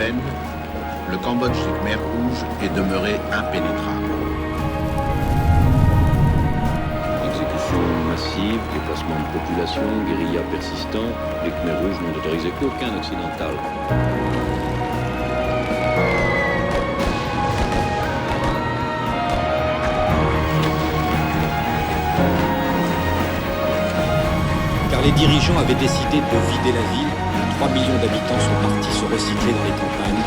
Thaïlande, le Cambodge et Khmer Rouge est demeuré impénétrable. Exécutions massives, déplacements de population, guérilla persistant, les Khmer Rouges n'ont autorisé aucun occidental. Car les dirigeants avaient décidé de vider la ville. 3 millions d'habitants sont partis se recycler dans les campagnes.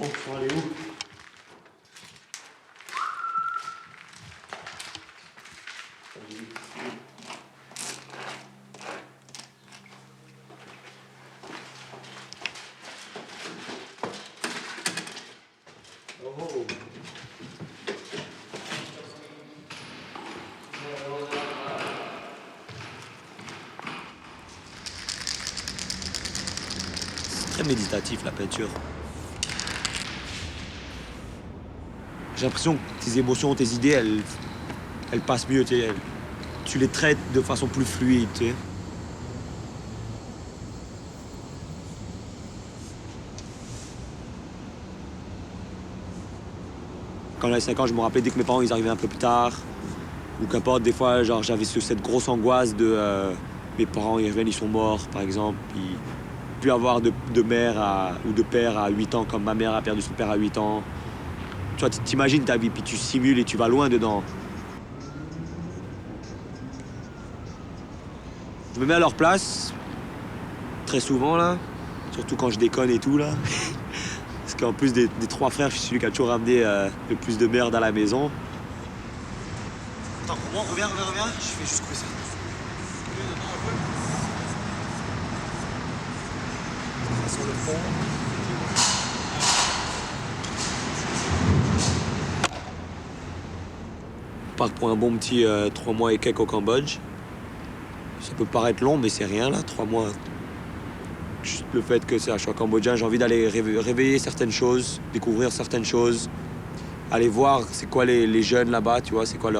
On faut aller où? Oh. C'est très méditatif la peinture. J'ai l'impression que tes émotions, tes idées, elles passent mieux, tu les traites de façon plus fluide, tu sais. Quand j'avais 5 ans, je me rappelais dès que mes parents ils arrivaient un peu plus tard, ou qu'importe, des fois, genre, j'avais cette grosse angoisse de mes parents, ils reviennent, ils sont morts, par exemple, puis plus avoir de mère ou de père à 8 ans, comme ma mère a perdu son père à 8 ans. Tu vois, t'imagines ta vie, puis tu simules et tu vas loin dedans. Je me mets à leur place, très souvent, là. Surtout quand je déconne et tout, là. Parce qu'en plus des 3 frères, je suis celui qui a toujours ramené le plus de merde à la maison. Attends, comment? Reviens. Je fais juste couper ça. Sur le fond. On part pour un bon petit 3 mois et quelques au Cambodge. Ça peut paraître long, mais c'est rien, là, 3 mois. Juste le fait que je suis cambodgien, j'ai envie d'aller réveiller certaines choses, découvrir certaines choses, aller voir c'est quoi les jeunes là-bas, tu vois, c'est quoi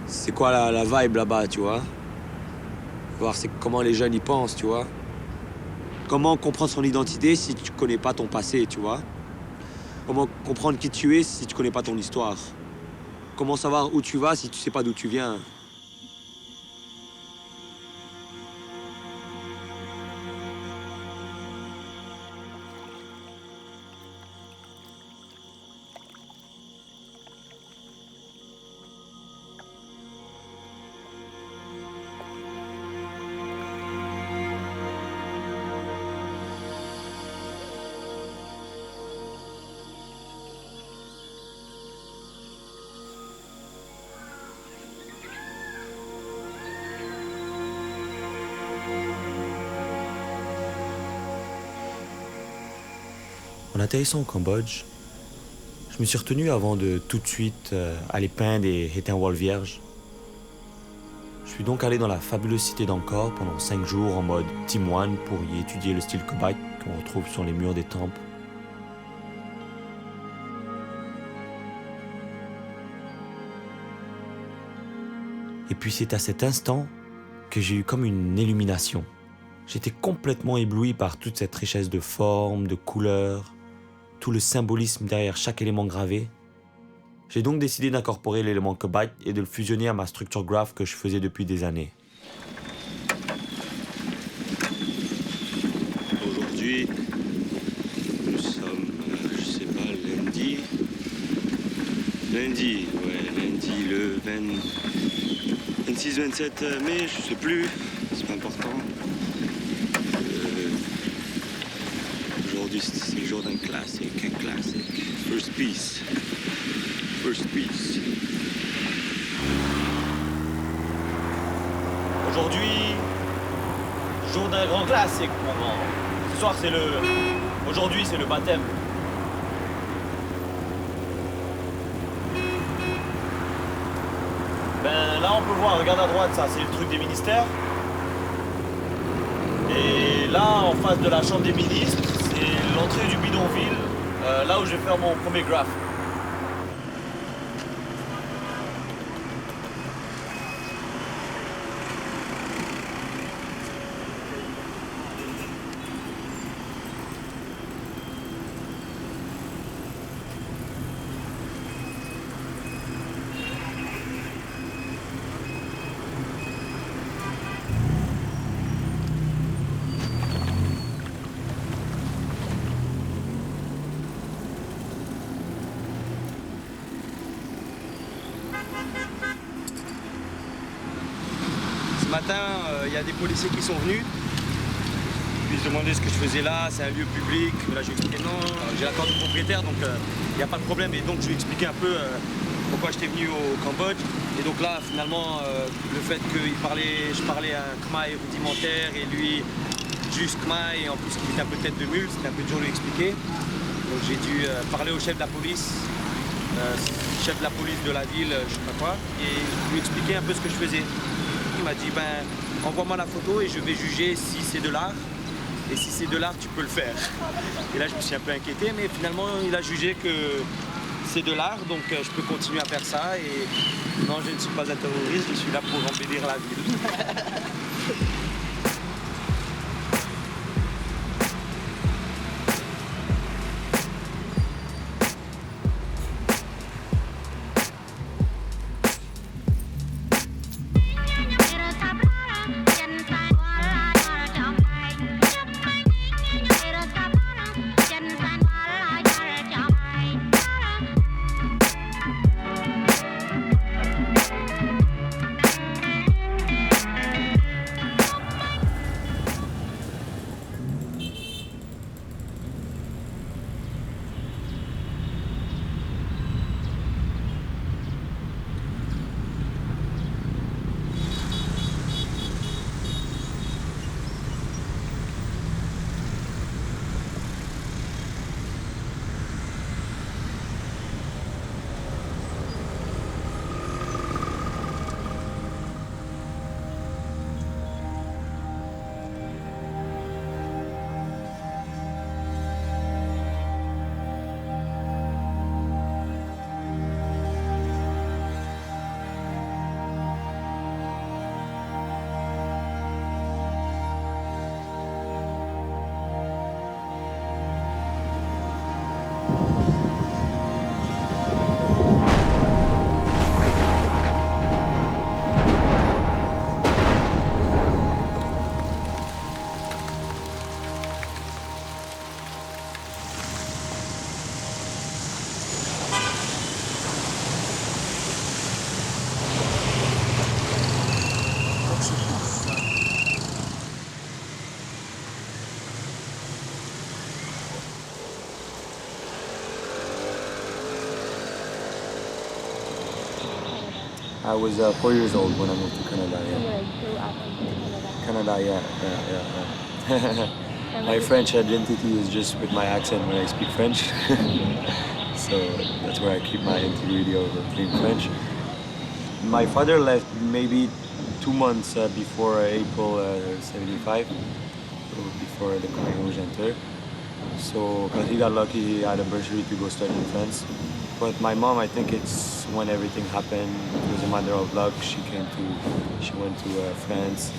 c'est quoi la vibe là-bas, tu vois. Voir comment les jeunes y pensent, tu vois. Comment comprendre son identité si tu connais pas ton passé, tu vois. Comment comprendre qui tu es si tu connais pas ton histoire. Comment savoir où tu vas si tu sais pas d'où tu viens. En atterrissant au Cambodge, je me suis retenu avant de tout de suite aller peindre et éteindre wall vierge. Je suis donc allé dans la fabuleuse cité d'Angkor pendant 5 jours en mode petit moine pour y étudier le style Kobak qu'on retrouve sur les murs des temples. Et puis c'est à cet instant que j'ai eu comme une illumination. J'étais complètement ébloui par toute cette richesse de formes, de couleurs, tout le symbolisme derrière chaque élément gravé. J'ai donc décidé d'incorporer l'élément Kobak et de le fusionner à ma structure graph que je faisais depuis des années. Aujourd'hui, nous sommes, je sais pas, lundi le 26-27 mai, je sais plus, c'est pas important. Aujourd'hui, c'est le jour d'un classique, First Peace. Aujourd'hui, Jour d'un grand classique, mon grand. Ce soir, Aujourd'hui, c'est le baptême. Ben là, on peut voir, regarde à droite, ça, c'est le truc des ministères. Et là, en face de la chambre des ministres, c'est l'entrée du bidonville, là où je vais faire mon premier graph. Ce matin, il y a des policiers qui sont venus. Puis se demandaient ce que je faisais là, c'est un lieu public. Là, je lui ai expliqué non, j'ai l'accord du propriétaire, donc il n'y a pas de problème. Et donc, je lui ai expliqué un peu pourquoi j'étais venu au Cambodge. Et donc là, finalement, le fait que je parlais un khmer rudimentaire et lui, juste khmer, et en plus qu'il était un peu tête de mule, c'était un peu dur de lui expliquer. Donc j'ai dû parler au chef de la police, de la ville, je sais pas quoi, et lui expliquer un peu ce que je faisais. Il m'a dit, ben, envoie-moi la photo et je vais juger si c'est de l'art. Et si c'est de l'art, tu peux le faire. Et là, je me suis un peu inquiété, mais finalement, il a jugé que c'est de l'art, donc je peux continuer à faire ça. Et non, je ne suis pas un terroriste, je suis là pour embellir la ville. I was 4 years old when I moved to Canada. Yeah. You grew up in Canada. Canada, yeah. My French identity is just with my accent when I speak French. So that's where I keep my integrity of being French. My father left maybe 2 months before April 75, so before the Khmer Rouge entered. So, because he got lucky, he had a bursary to go study in France. But my mom, I think it's when everything happened, it was a matter of luck. She went to France,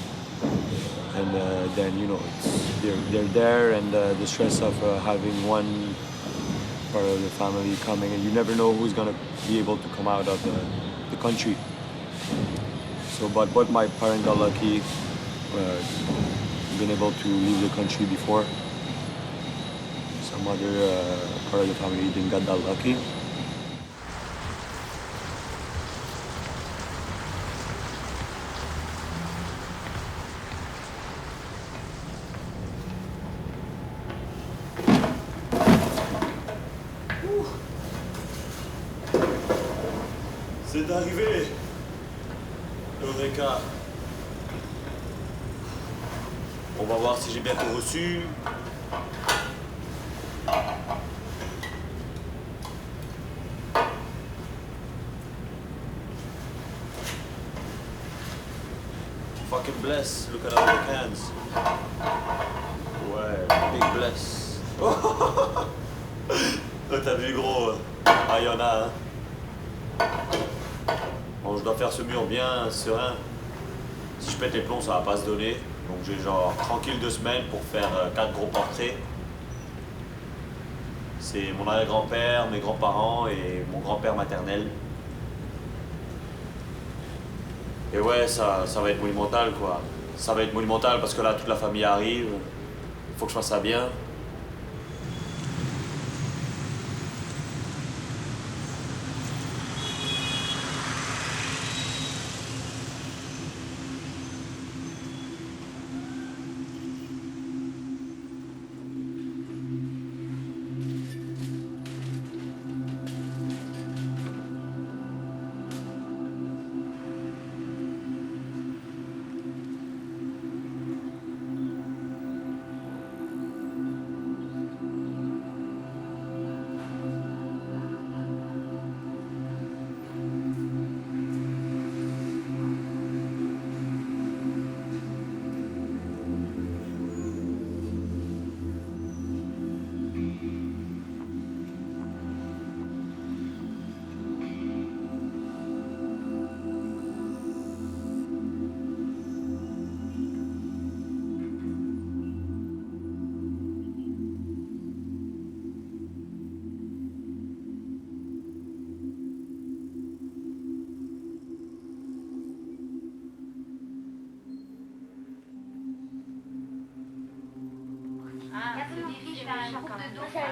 and then, you know, they're there, and the stress of having one part of the family coming, and you never know who's gonna be able to come out of the country. So, but my parents got lucky, been able to leave the country before. Some other part of the family didn't get that lucky. C'est arrivé, Eureka. On va voir si j'ai bien tout reçu. Fucking bless, look at all the cans. Ouais, big bless. Oh, t'as vu gros? Ah, y'en a, hein. Bon, je dois faire ce mur bien serein. Si je pète les plombs, ça va pas se donner. Donc j'ai genre tranquille 2 semaines pour faire 4 gros portraits. C'est mon arrière-grand-père, mes grands-parents et mon grand-père maternel. Et ouais, ça va être monumental quoi. Ça va être monumental parce que là, toute la famille arrive. Il faut que je fasse ça bien.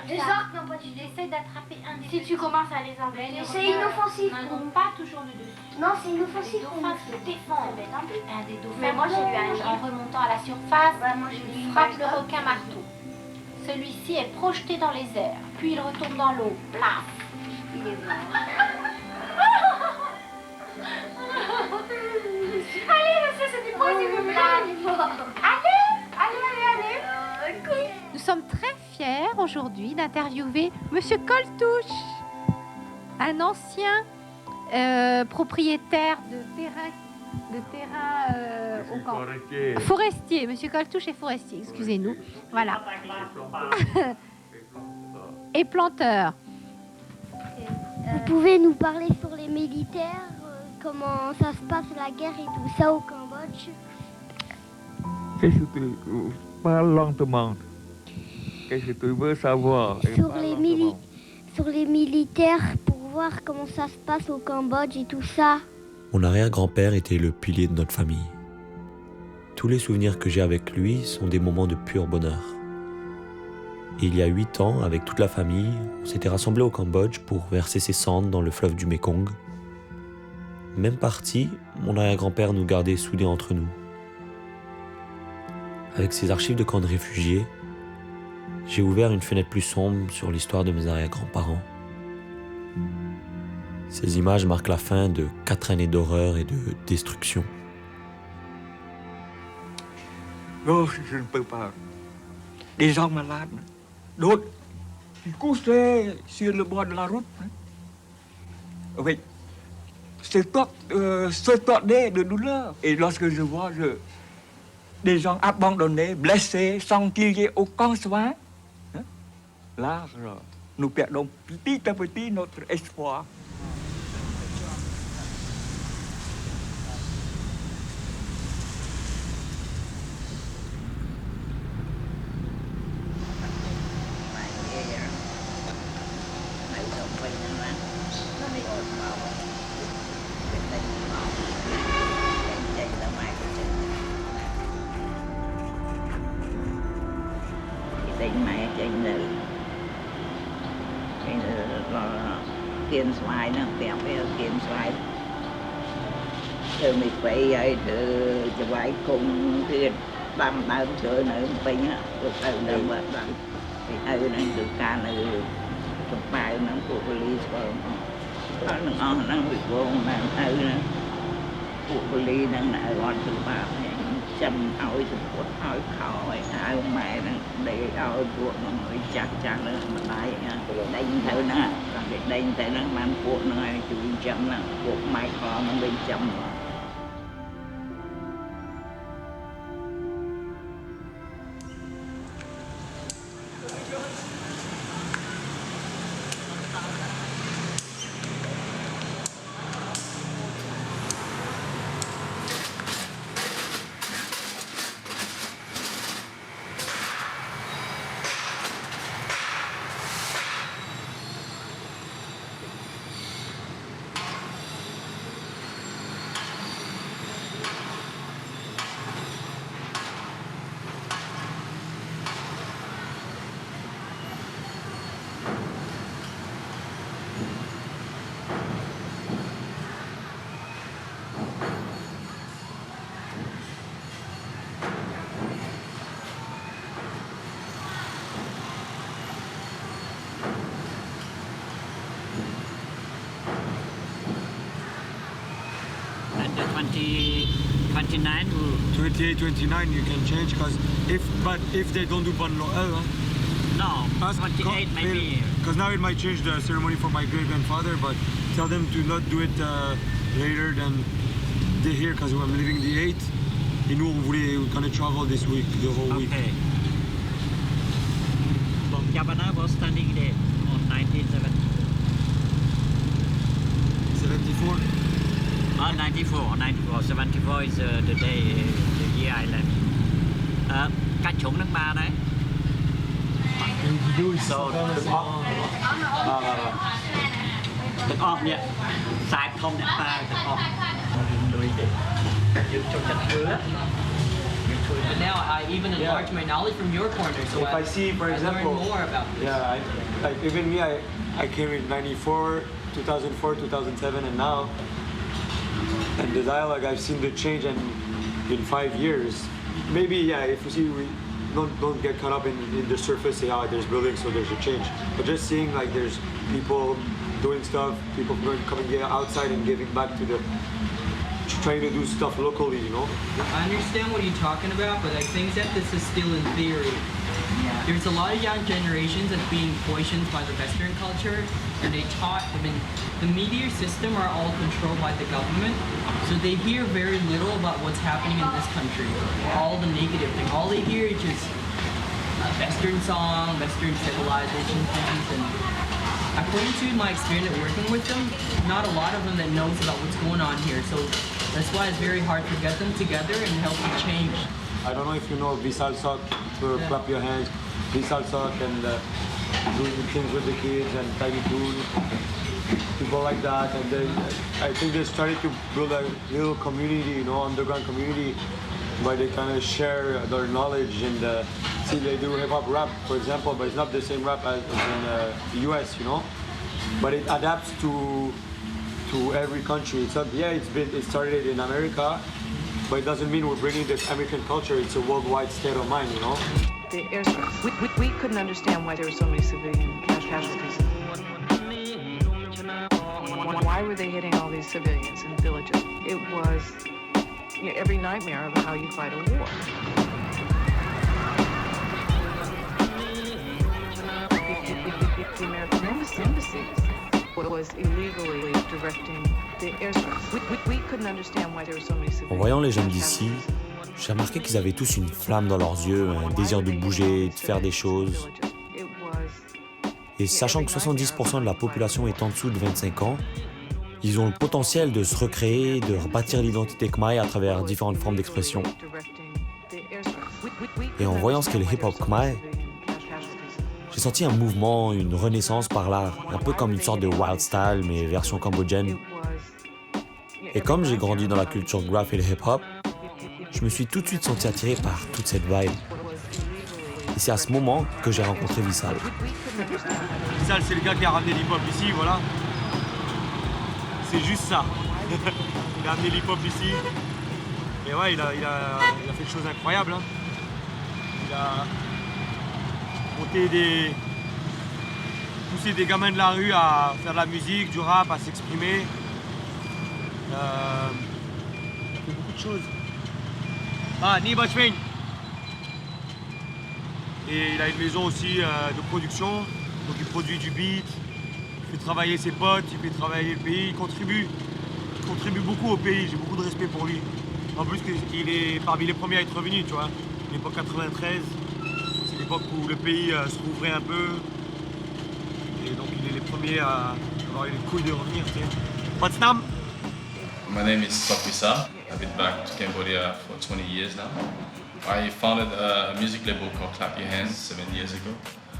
De sorte que tu essaies d'attraper un des. Si tu commences à les enlever, c'est inoffensif. Pas toujours le dessus. Non, c'est inoffensif. Les dauphins se défendent. Un des dauphins, mais moi j'ai eu en remontant à la surface, il frappe le requin marteau. Celui-ci est projeté dans les airs, puis il retourne dans l'eau. Plaf. Il est mort. Allez, monsieur, c'était pas s'il vous plaît. Allez. Nous sommes très fiers aujourd'hui d'interviewer Monsieur Coltouche, un ancien propriétaire de terrain au camp. Forestier. Monsieur Coltouche est forestier, excusez-nous. Voilà. Et planteur. Vous pouvez nous parler sur les militaires, comment ça se passe la guerre et tout ça au Cambodge? Parle lentement. Qu'est-ce que tu veux savoir? Sur les militaires, pour voir comment ça se passe au Cambodge et tout ça. Mon arrière-grand-père était le pilier de notre famille. Tous les souvenirs que j'ai avec lui sont des moments de pur bonheur. Et il y a 8 ans, avec toute la famille, on s'était rassemblés au Cambodge pour verser ses cendres dans le fleuve du Mékong. Même parti, mon arrière-grand-père nous gardait soudés entre nous. Avec ses archives de camps de réfugiés, j'ai ouvert une fenêtre plus sombre sur l'histoire de mes arrière-grands-parents. Ces images marquent la fin de 4 années d'horreur et de destruction. Non, je ne peux pas. Des gens malades, d'autres qui couchaient sur le bord de la route. Oui, c'est torté de douleur. Et lorsque je vois des gens abandonnés, blessés, sans qu'il y ait aucun soin, là, nous perdons petit à petit notre espoir. Kiên xoài nó kẹo với kiên xoài từ mình phải từ vài cùng thì đâm đâm sửa nữa mình á từ đâm bớt đâm thì nó từ ca nó trong bài nó của police nó bị vô nó nữa của police nó lại gọi từ bà chăm ôi thì quất ôi khỏi ai mẹ nó để ôi cuộc nó người chắc chắn nó mà đây đánh theo nó còn cái đánh theo nó mang cuộc nó chú chăm là cuộc mai khó nó bên chăm mà. The 29 28, 29 you can change because if they don't do Bon Noël, no, 28 maybe. Because now it might change the ceremony for my great grandfather, but tell them to not do it later than they here because I'm leaving the 8th. Et nous we're gonna travel this week, the whole week. Okay. Bon Cabana was standing there on 1970. 74? 94. 74 is the day, the year I left. Cách xuống nước Ba đấy. So,ទឹកអប់នេះខ្សែធំអ្នកប៉ាទឹកអប់ដូចយើងចូលចិត្តធ្វើ But now I even enlarge my knowledge from your corner, so if I see, for example, learn more about this. Yeah, like even me, I came in 94, 2004, 2007, and now, and the dialogue, I've seen the change in 5 years. Maybe, yeah, if you see, we don't get caught up in the surface, say, oh, there's buildings, so there's a change. But just seeing like there's people doing stuff, people coming outside and giving back to the, trying to do stuff locally, you know? I understand what you're talking about, but I think that this is still in theory. There's a lot of young generations that's being poisoned by the Western culture, and the media system are all controlled by the government, so they hear very little about what's happening in this country, all the negative thing. All they hear is just Western song, Western civilization things, and according to my experience working with them, not a lot of them that knows about what's going on here, so that's why it's very hard to get them together and help them change. I don't know if you know Visal Sok, to clap your hands, Visal Sok and doing things with the kids and Tiny Toon, people like that, and then I think they started to build a little community, you know, underground community, where they kind of share their knowledge and see they do hip-hop rap, for example, but it's not the same rap as in the US, you know, but it adapts to every country. It's not, yeah, it started in America, but it doesn't mean we're bringing the American culture. It's a worldwide state of mind, you know. The airstrike. We couldn't understand why there were so many civilian casualties. Why were they hitting all these civilians in villages? It was every nightmare of how you fight a war. The American embassies was illegally directing the airstrike. We couldn't understand why there were so many civilians. En voyant les jeunes d'ici, j'ai remarqué qu'ils avaient tous une flamme dans leurs yeux, un désir de bouger, de faire des choses. Et sachant que 70% de la population est en dessous de 25 ans, ils ont le potentiel de se recréer, de rebâtir l'identité khmer à travers différentes formes d'expression. Et en voyant ce qu'est le hip-hop khmer, j'ai senti un mouvement, une renaissance par l'art, un peu comme une sorte de wild style, mais version cambodgienne. Et comme j'ai grandi dans la culture graph et le hip-hop, je me suis tout de suite senti attiré par toute cette vibe. Et c'est à ce moment que j'ai rencontré Visal. Visal, c'est le gars qui a ramené l'hip-hop ici, voilà. C'est juste ça. Il a amené l'hip-hop ici. Et ouais, il a fait des choses incroyables. Hein. Il a poussé des gamins de la rue à faire de la musique, du rap, à s'exprimer. Il a fait beaucoup de choses. Ah, Ni Bachming. Et il a une maison aussi de production, donc il produit du beat, il fait travailler ses potes, il fait travailler le pays, il contribue beaucoup au pays, j'ai beaucoup de respect pour lui. En plus qu'il est parmi les premiers à être revenu, tu vois. L'époque 93, c'est l'époque où le pays se rouvrait un peu. Et donc il est les premiers à avoir eu les couilles de revenir, tu sais. Potsdam. My name is Sopisa. I've been back to Cambodia for 20 years now. I founded a music label called Clap Your Hands 7 years ago.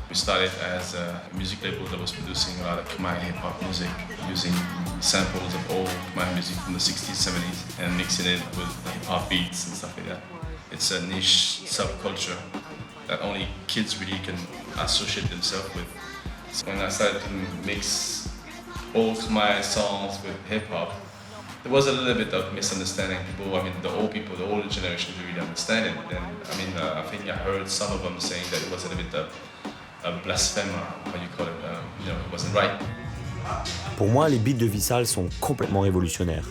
We started as a music label that was producing a lot of Khmer hip-hop music, using samples of old Khmer music from the 60s, 70s, and mixing it with hip-hop beats and stuff like that. It's a niche subculture that only kids really can associate themselves with. So when I started to mix old Khmer songs with hip-hop, there was a little bit of misunderstanding. People, I mean, the old people, the older generation didn't really understand it. And I mean, I think I heard some of them saying that it was a little bit of blasphemy, how you call it, you know, it wasn't right. Pour moi, les beats de Vissal sont complètement révolutionnaires.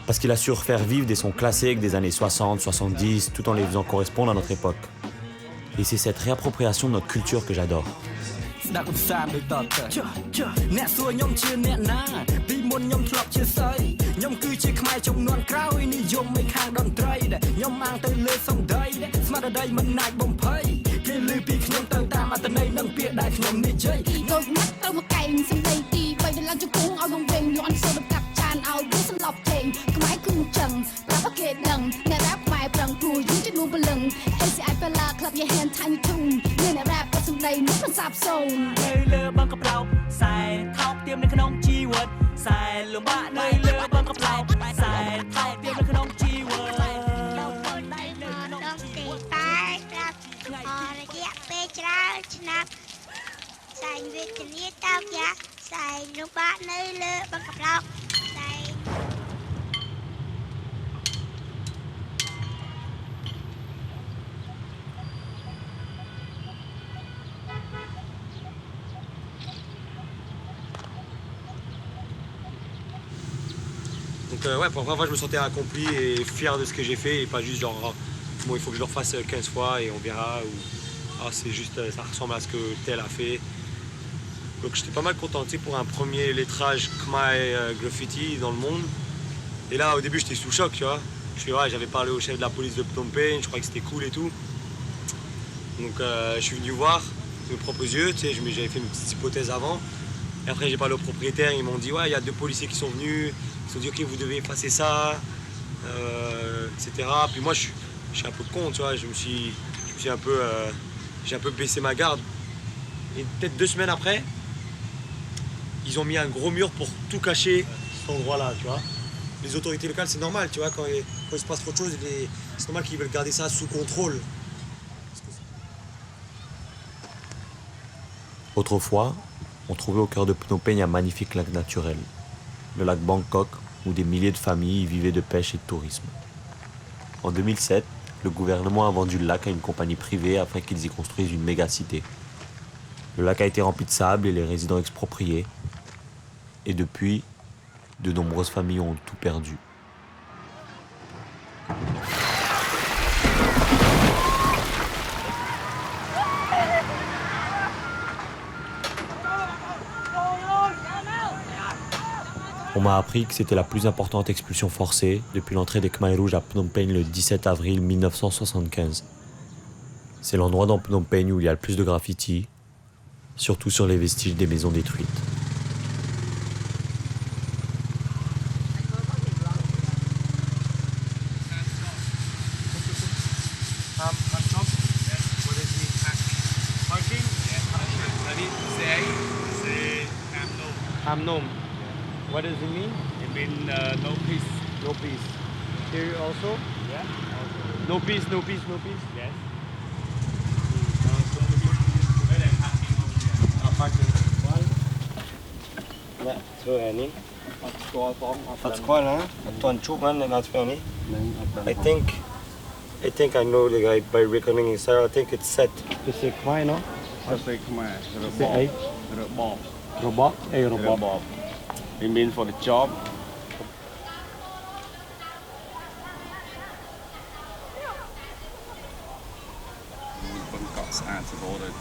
Parce qu'il a su refaire vivre des sons classiques des années 60, 70, tout en les faisant correspondre à notre époque. Et c'est cette réappropriation de notre culture que j'adore. Clap your hand, tiny tune. Nên là rap có sừng đầy nướcมันสาบส่งnơi lơ băngกับเราใส่ท็อปเตรียมในขนมจีเวิร์ดใส่ลงบ้านnơi lơบางกับเราใส่ท็อปเตรียมในขนมจีเวิร์ดเราคนในขนมจีเวิร์ดตายครับอระยะเปเจ้าชนะใส่วิตามินเต้ายาใส่ลงบ้านnơi lơบางกับเราใส่ Donc ouais, pour la première fois je me sentais accompli et fier de ce que j'ai fait et pas juste genre bon il faut que je le refasse 15 fois et on verra ou ah c'est juste ça ressemble à ce que tel a fait. Donc j'étais pas mal content tu sais pour un premier lettrage Khmer graffiti dans le monde. Et là au début j'étais sous choc tu vois. J'avais parlé au chef de la police de Phnom Penh, je croyais que c'était cool et tout. Donc je suis venu voir de mes propres yeux, tu sais, j'avais fait une petite hypothèse avant. Et après j'ai parlé aux propriétaires, ils m'ont dit ouais il y a 2 policiers qui sont venus. Ils ont dit ok vous devez effacer ça, etc. Puis moi je suis un peu con, tu vois, je me suis un peu, j'ai un peu baissé ma garde. Et peut-être 2 semaines après, ils ont mis un gros mur pour tout cacher cet endroit-là, tu vois. Les autorités locales c'est normal, tu vois, quand il se passe trop de choses, c'est normal qu'ils veulent garder ça sous contrôle. Autrefois, on trouvait au cœur de Phnom Penh un magnifique lac naturel, le lac Bangkok, où des milliers de familles vivaient de pêche et de tourisme. En 2007, le gouvernement a vendu le lac à une compagnie privée afin qu'ils y construisent une méga-cité. Le lac a été rempli de sable et les résidents expropriés. Et depuis, de nombreuses familles ont tout perdu. On m'a appris que c'était la plus importante expulsion forcée depuis l'entrée des Khmer Rouges à Phnom Penh le 17 avril 1975. C'est l'endroit dans Phnom Penh où il y a le plus de graffitis, surtout sur les vestiges des maisons détruites. Amnom. What does it mean? It means no peace. No peace. Here also? Yeah. No peace, no peace, no peace? Yes. I think I know the guy by reckoning his style. I think it's set. It's a Khmer, no? It's a Khmer. Robot. Robot? A robot. Robot. It means for the job.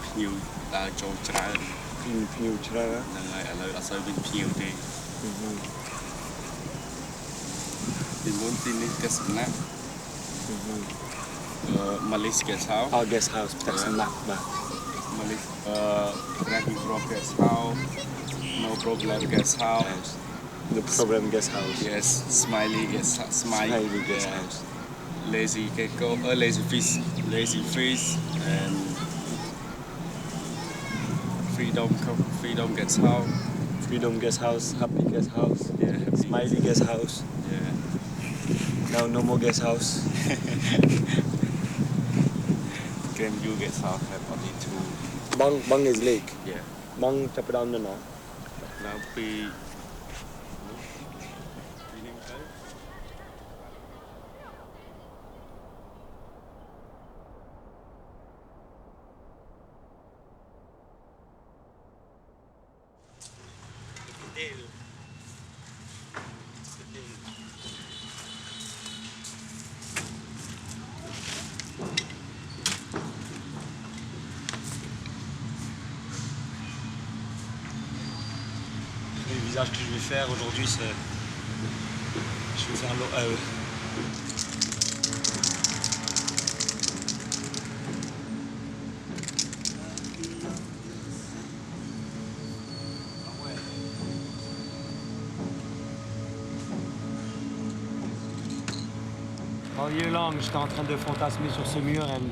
ភ្ញៀវដើរចូលច្រើនភ្ញៀវច្រើនហ្នឹងហើយឥឡូវអត់សូវមានភ្ញៀវទេពីមុនទីនេះទស្សនៈMalaysia Guest House Guest House ផ្ទះសំណាក់បាទ Malaysia Rapid Rock Guest House No Problem Guest House The Problem Guest House Yes Smiley Guest House Lazy Gecko Lazy Fish and Freedom Guest House Freedom Guest House Happy Guest House Smiley Guest House Now no more Guest House Game You Guest House have only 2 Bang is lake Yeah Bang ចាប់ផ្ដើមនៅណា now ពីLe visage que je vais faire aujourd'hui, c'est... Je vais faire All year long, j'étais en train de fantasmer sur ce mur, and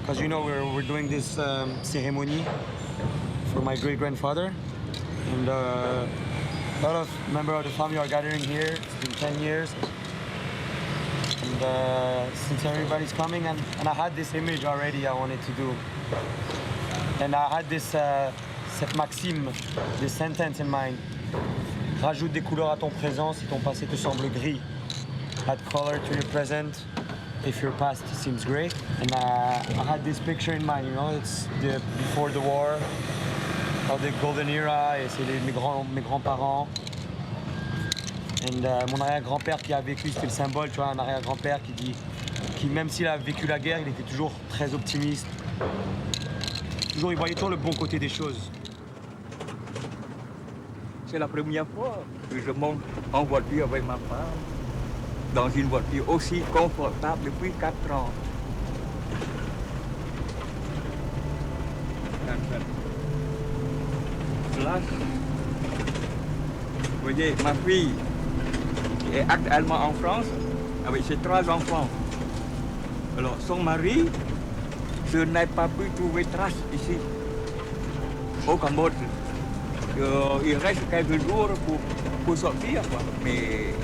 because you know we're doing this ceremony for my great grandfather, and a lot of members of the family are gathering here. It's been 10 years, and since everybody's coming, and I had this image already I wanted to do, and I had this cette maxime, this sentence in mind. Rajoute des couleurs à ton présent si ton passé te semble gris. Add color to your present if your past seems grey. And I had this picture in mind, you know, it's before the war, of the golden era, et c'est mes grands-parents. And mon arrière-grand-père qui a vécu, c'était le symbole, tu vois, un arrière-grand-père qui même s'il a vécu la guerre, il était toujours très optimiste. Toujours, il voyait toujours le bon côté des choses. C'est la première fois que je monte en voiture avec ma femme, dans une voiture aussi confortable depuis 4 ans. Là, vous voyez, ma fille qui est actuellement en France avec ses 3 enfants. Alors, son mari, je n'ai pas pu trouver trace ici, au Cambodge. Il reste quelques jours pour sortir, quoi. Mais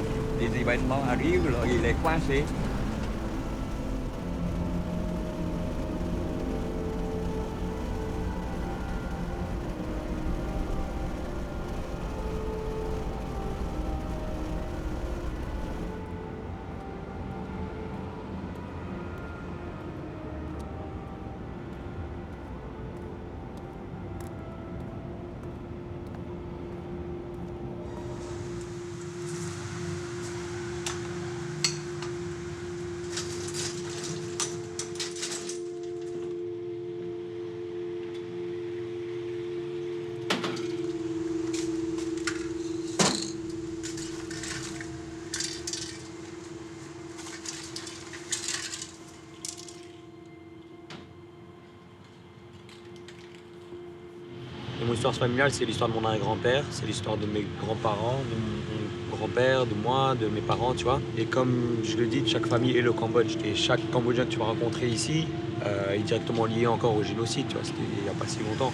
les événements arrivent, alors il est coincé. Mon histoire familiale, c'est l'histoire de mon arrière-grand-père, c'est l'histoire de mes grands-parents, de mon grand-père, de moi, de mes parents, tu vois. Et comme je le dis, chaque famille est le Cambodge. Et chaque Cambodgien que tu vas rencontrer ici est directement lié encore au génocide, tu vois. C'était il n'y a pas si longtemps.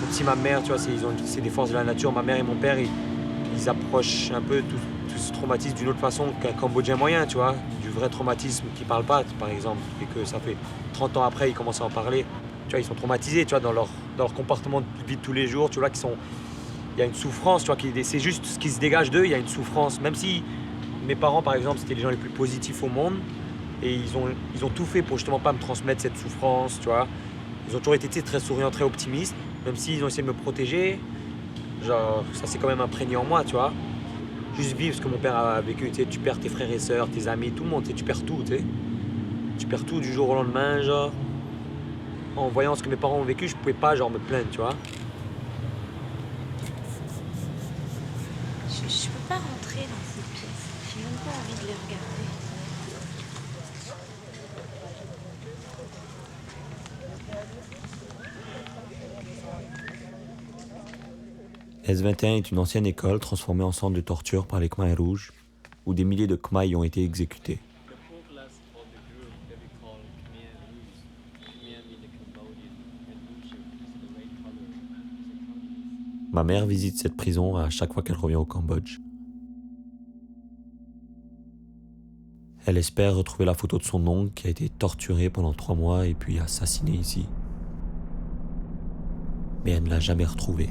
Comme si ma mère, tu vois, c'est des forces de la nature. Ma mère et mon père, ils approchent un peu tout ce traumatisme d'une autre façon qu'un Cambodgien moyen, tu vois, du vrai traumatisme qui parle pas, par exemple, et que ça fait 30 ans après, ils commencent à en parler. Tu vois, ils sont traumatisés, tu vois, dans leur comportement de vie de tous les jours, tu vois, il y a une souffrance, tu vois, c'est juste ce qui se dégage d'eux, il y a une souffrance. Même si mes parents, par exemple, c'était les gens les plus positifs au monde, et ils ont tout fait pour justement pas me transmettre cette souffrance, tu vois. Ils ont toujours été très souriants, très optimistes, même s'ils ont essayé de me protéger. Genre, ça s'est quand même imprégné en moi, tu vois. Juste vivre ce que mon père a vécu, tu sais, tu perds tes frères et sœurs, tes amis, tout le monde, tu sais, tu perds tout, tu sais. Tu perds tout du jour au lendemain, genre. En voyant ce que mes parents ont vécu, je pouvais pas, genre, me plaindre, tu vois. Je peux pas rentrer dans ces pièces. J'ai même pas envie de les regarder. S21 est une ancienne école transformée en centre de torture par les Khmer rouges, où des milliers de Khmer ont été exécutés. Ma mère visite cette prison à chaque fois qu'elle revient au Cambodge. Elle espère retrouver la photo de son oncle qui a été torturé pendant 3 mois et puis assassiné ici. Mais elle ne l'a jamais retrouvé.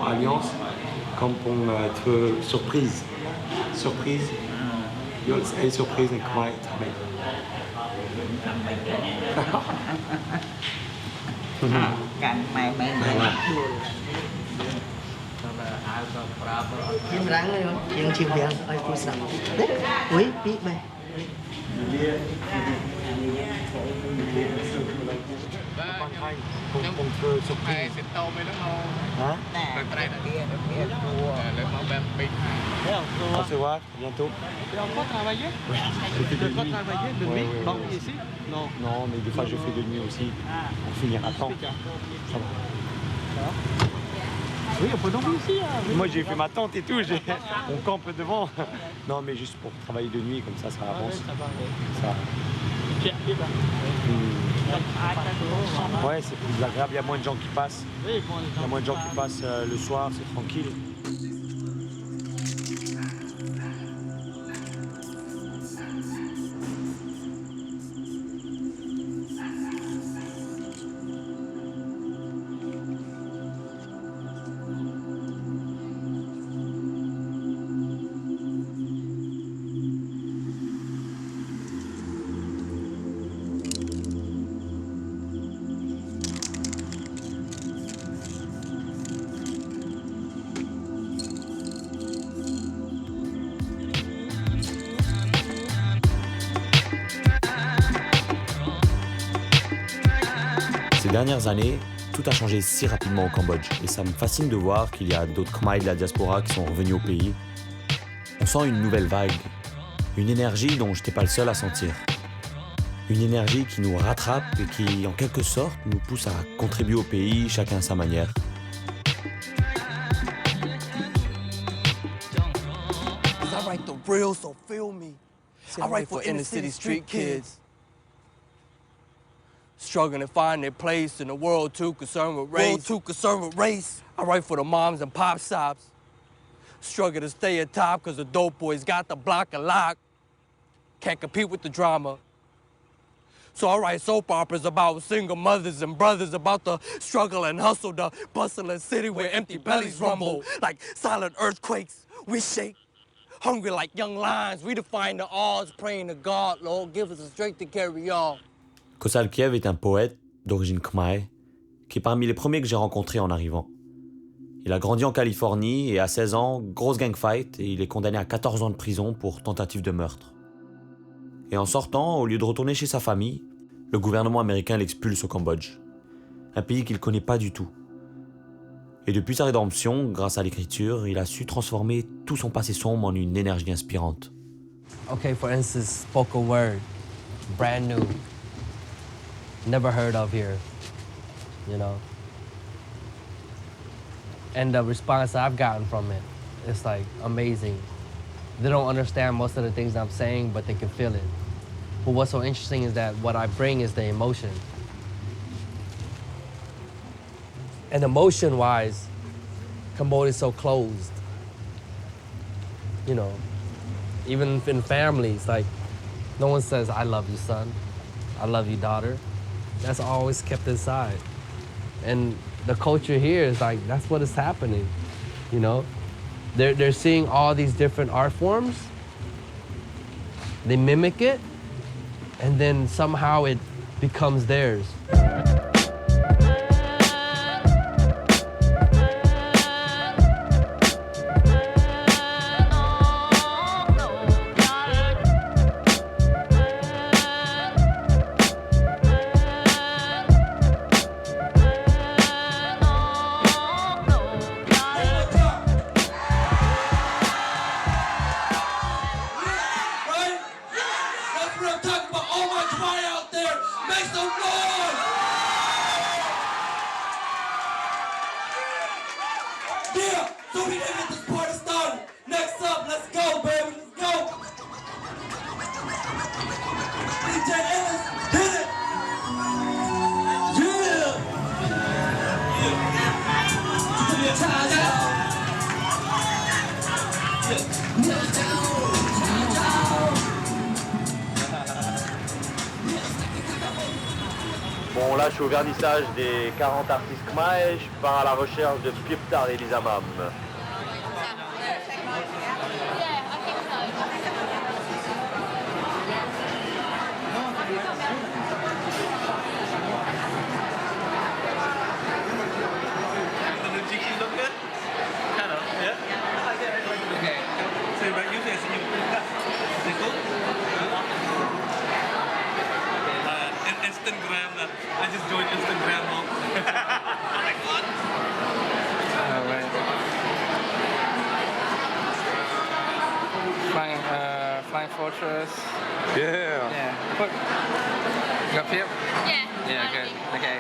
Alliance comme pour te surprise. Surprise. Yo, c'est surprise en Khmer. Càng mày mày mày Chim rắn đấy không? Chim chim biển, ơi cô sẵn. Ui, bị mày. Con thơ surprise. Hả? On se voit, bientôt. Tu as encore travaillé? Oui. Tu as encore travaillé de nuit? Dormi ici? Non. Non, mais des fois je fais de nuit aussi pour finir à temps. Ça va. Oui, on peut dormir ici. Hein. Moi j'ai fait ma tente et tout, on campe devant. Non, mais juste pour travailler de nuit, comme ça avance. Ça va, oui. Ça. Ouais, c'est plus agréable, il y a moins de gens qui passent. Il y a moins de gens qui passent le soir, c'est tranquille. Ces dernières années, tout a changé si rapidement au Cambodge et ça me fascine de voir qu'il y a d'autres Khmer de la diaspora qui sont revenus au pays. On sent une nouvelle vague, une énergie dont je n'étais pas le seul à sentir. Une énergie qui nous rattrape et qui, en quelque sorte, nous pousse à contribuer au pays, chacun à sa manière. I write the real, so feel me. I write for inner city street kids. Struggling to find their place in a world too concerned with race. I write for the moms and pop shops. struggle to stay at top because the dope boys got the block a lock. Can't compete with the drama. So I write soap operas about single mothers and brothers, about the struggle and hustle, the bustling city where empty bellies rumble. Like silent earthquakes, we shake. Hungry like young lions, we define the odds, praying to God, Lord, give us the strength to carry on. Kosalkiev est un poète d'origine khmer qui est parmi les premiers que j'ai rencontrés en arrivant. Il a grandi en Californie et à 16 ans, grosse gang fight, et il est condamné à 14 ans de prison pour tentative de meurtre. Et en sortant, au lieu de retourner chez sa famille, le gouvernement américain l'expulse au Cambodge, un pays qu'il ne connaît pas du tout. Et depuis sa rédemption, grâce à l'écriture, il a su transformer tout son passé sombre en une énergie inspirante. Okay, for instance, spoken word, brand new, never heard of here, you know. And the response I've gotten from it, it's like amazing. They don't understand most of the things I'm saying, but they can feel it. But what's so interesting is that what I bring is the emotion. And emotion-wise, Cambodia is so closed. You know, even in families, like, no one says, I love you, son. I love you, daughter. That's always kept inside. And the culture here is like, that's what is happening, you know? They're seeing all these different art forms. They mimic it, and then somehow it becomes theirs. Bon, là, je suis au vernissage des 40 artistes khmer et je pars à la recherche de Pieptar et Lizamam. Instagram, I just joined Instagram. Like what? Right. Flying Fortress. Yeah. Yeah. Put. You got Pip? Yeah. Yeah, good. Okay.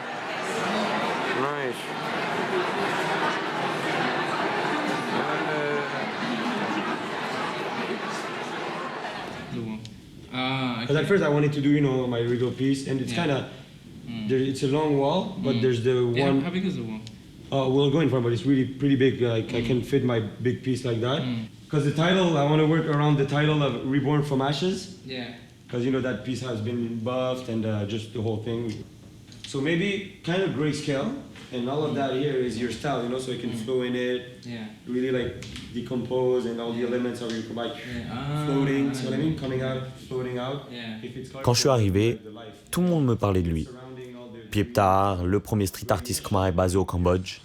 Nice. Because at first I wanted to do, you know, my riddle piece, and it's kind of, it's a long wall, but there's the one. How big is the wall? We'll go in front, but it's really pretty big. Like I can fit my big piece like that. Because the title, I want to work around the title of Reborn from Ashes. Yeah. Because you know that piece has been buffed and just the whole thing. So maybe kind of grayscale, and all of that here is your style, you know, so you can flow in it. Yeah. Really like decompose, and all the elements are like floating. So what I mean, coming out, floating out. Quand je suis arrivé, tout le monde me parlait de lui. Pieptar, le premier street artist khmer basé au Cambodge.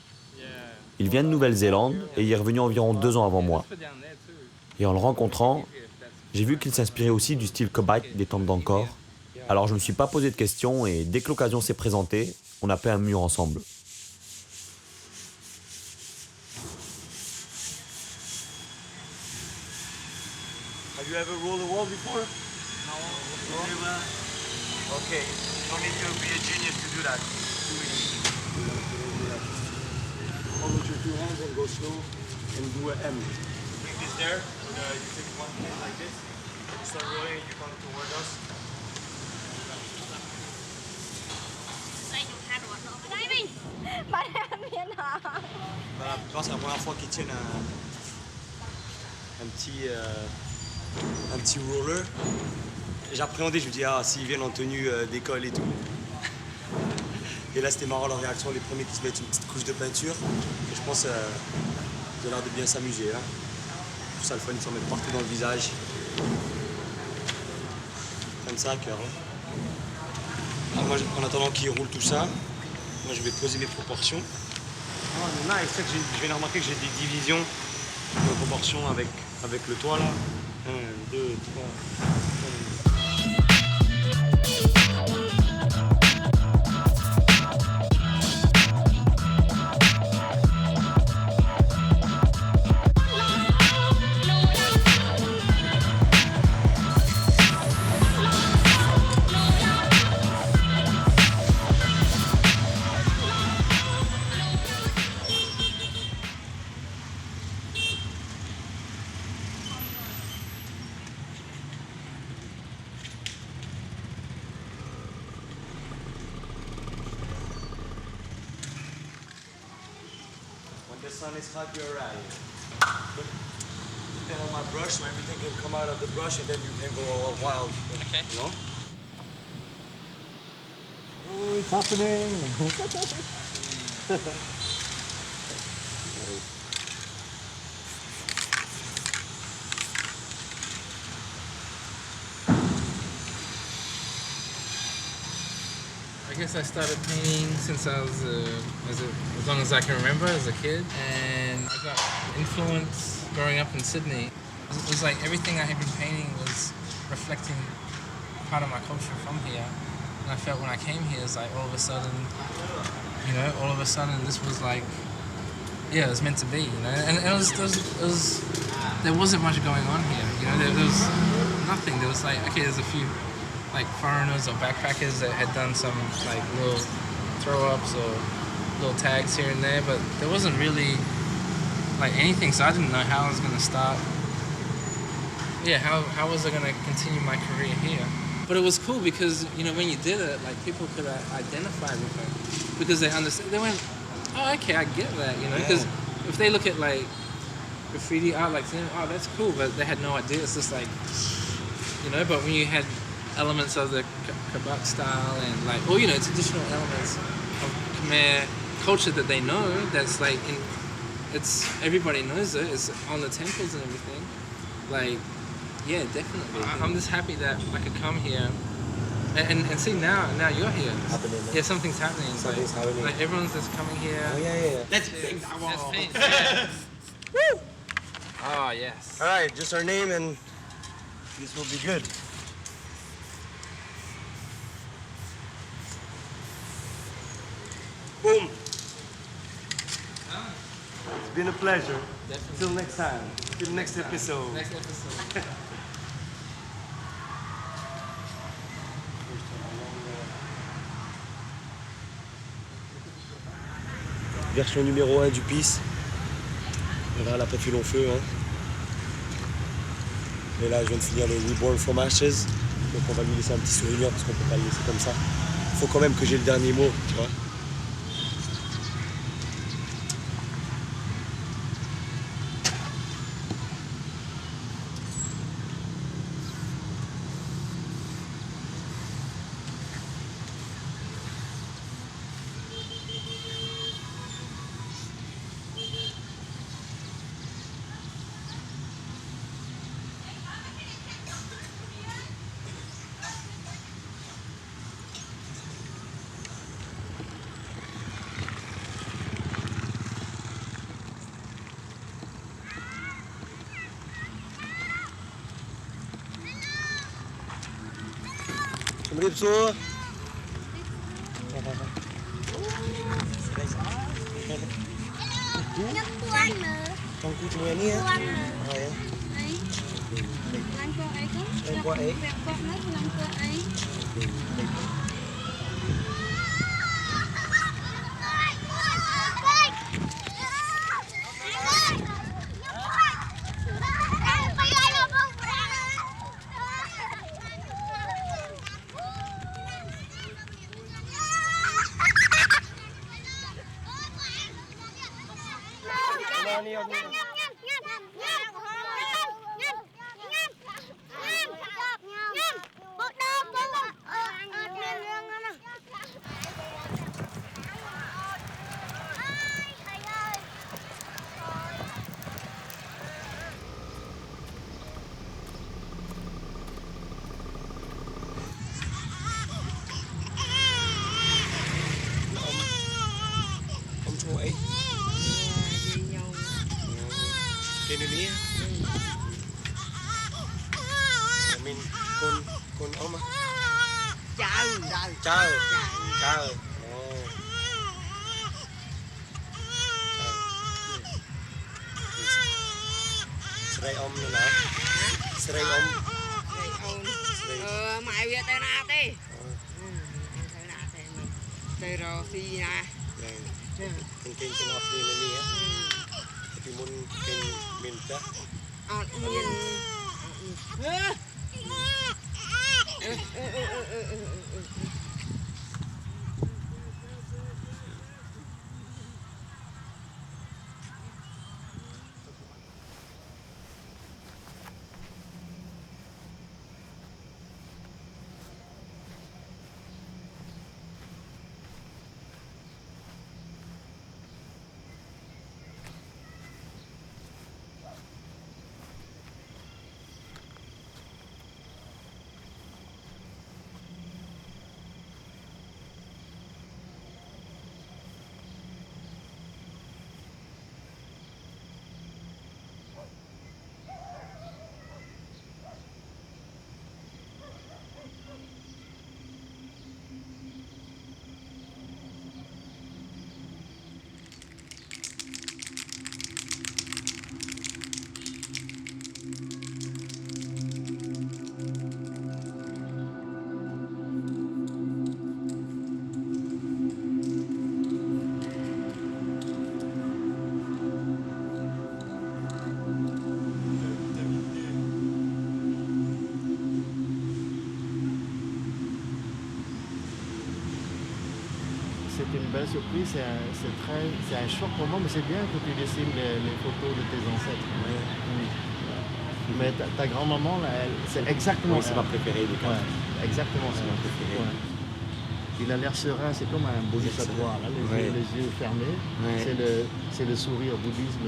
Il vient de Nouvelle-Zélande et il est revenu environ 2 ans avant moi. Et en le rencontrant, j'ai vu qu'il s'inspirait aussi du style Cobite des temps d'Angkor. Alors je me suis pas posé de questions et dès que l'occasion s'est présentée, on a fait un mur ensemble. Have you ever rolled a wall before? No. Okay, you don't need to be a genius to do that. Hold with your 2 hands and go slow and do an M. Keep this there. You take one hand like this. You start rolling and you come toward us. Bạn em miền hả? Voilà, je pense que c'est la première fois qu'ils tiennent un petit roller. J'appréhendais, je me dis, ah, s'ils viennent en tenue d'école et tout. Et là, c'était marrant leur réaction, les premiers qui se mettent une petite couche de peinture. Et je pense qu'ils ont l'air de bien s'amuser. Hein. Tout ça, le fun, ils s'en mettent partout dans le visage. Comme ça, à cœur. Hein. Alors moi, en attendant qu'ils roulent tout ça, moi, je vais poser mes proportions. Oh, mais nice, c'est que je viens de remarquer que j'ai des divisions de proportions avec le toit, là. 1, 2, 3... The sun is hot, you're right. Put them on my brush so everything can come out of the brush and then you can go all wild. Okay. You know? Oh, it's happening. I guess I started painting since I was as long as I can remember as a kid, and I got influence growing up in Sydney. It was like everything I had been painting was reflecting part of my culture from here, and I felt when I came here, it's like all of a sudden, this was like, yeah, it was meant to be, you know, and it was there wasn't much going on here, you know, there was nothing. There was like, okay, there's a few like foreigners or backpackers that had done some like little throw-ups or little tags here and there, but there wasn't really like anything, so I didn't know how I was going to start. Yeah, how was I going to continue my career here? But it was cool because, you know, when you did it, like people could identify with it because they understand. They went, oh, okay, I get that, you know, because if they look at like graffiti art, like, oh, that's cool, but they had no idea. It's just like, you know, but when you had elements of the Kabak style and like, or, you know, traditional elements of Khmer culture that they know, that's like, it's, everybody knows it, it's on the temples and everything. Like, yeah, definitely. I'm just happy that I could come here and see now you're here. Yeah, something's happening. Something's happening. Like everyone's just coming here. Oh, yeah. Let's paint. Yeah. Woo! Oh, yes. All right, just our name and this will be good. Boom. It's been a pleasure. Definitely. Till next time. Till next episode. Next episode. Version numéro 1 du PIS. Voilà, elle n'a pas fait long feu. Hein. Mais là, je viens de finir le Reborn from Ashes. Donc on va lui laisser un petit souvenir parce qu'on ne peut pas le laisser comme ça. Il faut quand même que j'ai le dernier mot, tu vois. Ripso. Con cú chui ni á. Rồi. Lan qua ấy. Trời. Trời. Srei om nữa nè. Srei om. Mày biết tên nào thế? Tên rồi phi nè. Kênh off đi lên đi á. Thì muốn kênh miền Bắc. C'est une belle surprise, c'est un choc pour moi, mais c'est bien que tu dessines les photos de tes ancêtres. Oui. Mais ta grand-maman, c'est exactement c'est ma préférée des quatre. Ouais, exactement, c'est ma préférée. Ouais. Il a l'air serein, c'est comme un bodhisattva, là, les yeux fermés. Ouais. C'est le sourire bouddhisme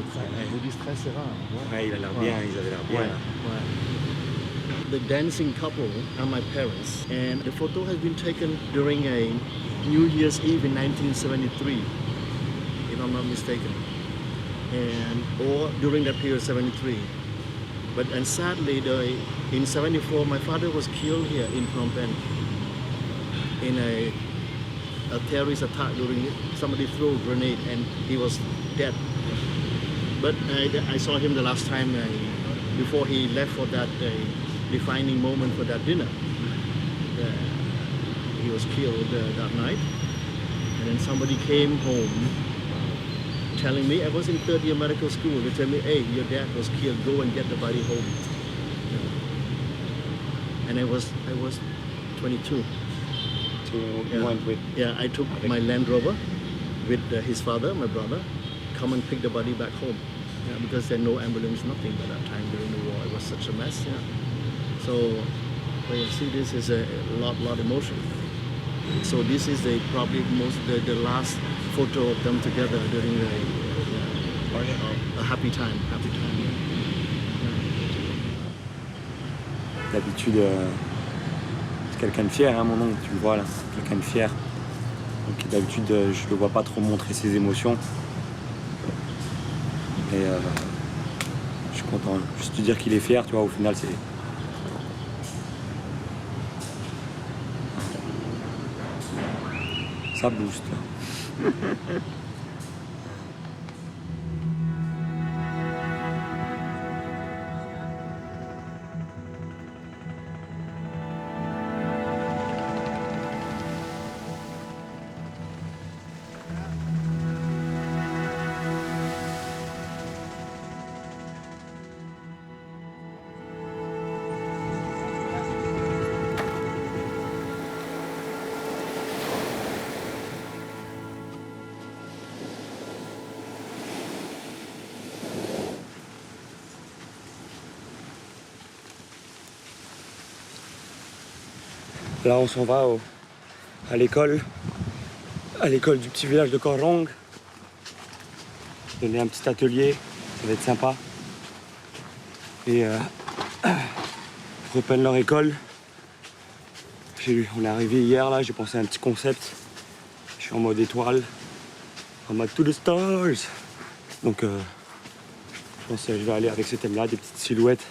très serein. Ouais, il a l'air bien, ils avaient l'air bien. Ouais. The dancing couple are my parents, and the photo has been taken during a New Year's Eve in 1973, if I'm not mistaken, or during that period, 73. And sadly, in 74, my father was killed here in Phnom Penh in a terrorist attack. During somebody threw a grenade and he was dead. But I saw him the last time before he left for that defining moment for that dinner. He was killed that night, and then somebody came home telling me, I was in third year medical school, they told me, hey, your dad was killed, go and get the body home. And I was 22. So you went with? Yeah, I took my Land Rover with his father, my brother, come and pick the body back home. Yeah, because there no ambulance, nothing by that time during the war. It was such a mess. Yeah. So when you see this is a lot emotion. So this is probably the last photo of them together during a happy time. D'habitude, c'est quelqu'un de fier, hein, mon oncle, tu le vois là, quelqu'un de fier. Donc d'habitude, je le vois pas trop montrer ses émotions. Et je suis content. Juste te dire qu'il est fier, tu vois, au final, c'est... Ça booste. Là, on s'en va à l'école du petit village de Korong. Donner un petit atelier, ça va être sympa. Et reprendre leur école. On est arrivé hier, là, j'ai pensé à un petit concept. Je suis en mode étoile, en mode to the stars. Donc, je pense que je vais aller avec ce thème-là, des petites silhouettes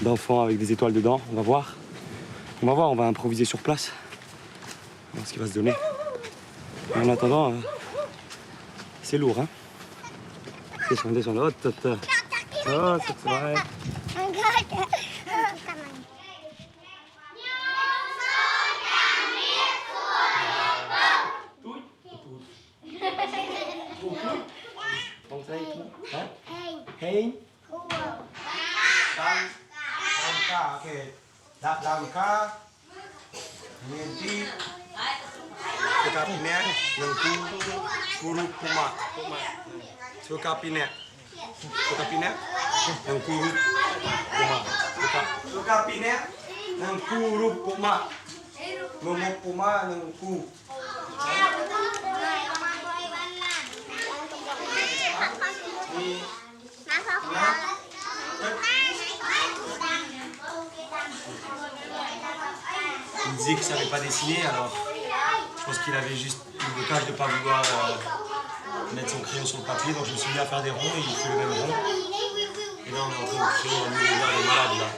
d'enfants avec des étoiles dedans. On va voir, on va improviser sur place. voir ce qui va se donner. Mais en attendant, c'est lourd, hein. Descends. Oh, c'est vrai. Hei. Damka, ok. Damka. Nanti. Kabinet yang Kuru Puma. Kabinet yang Kuru Puma. Kabinet yang Kuru Puma. Ngomong Puma yang Ku. Il disait qu'il ne savait pas dessiner, alors je pense qu'il avait juste le blocage de ne pas vouloir mettre son crayon sur le papier, donc je me suis mis à faire des ronds et il fait le même rond. Et là on est en train de créer un univers de malade là.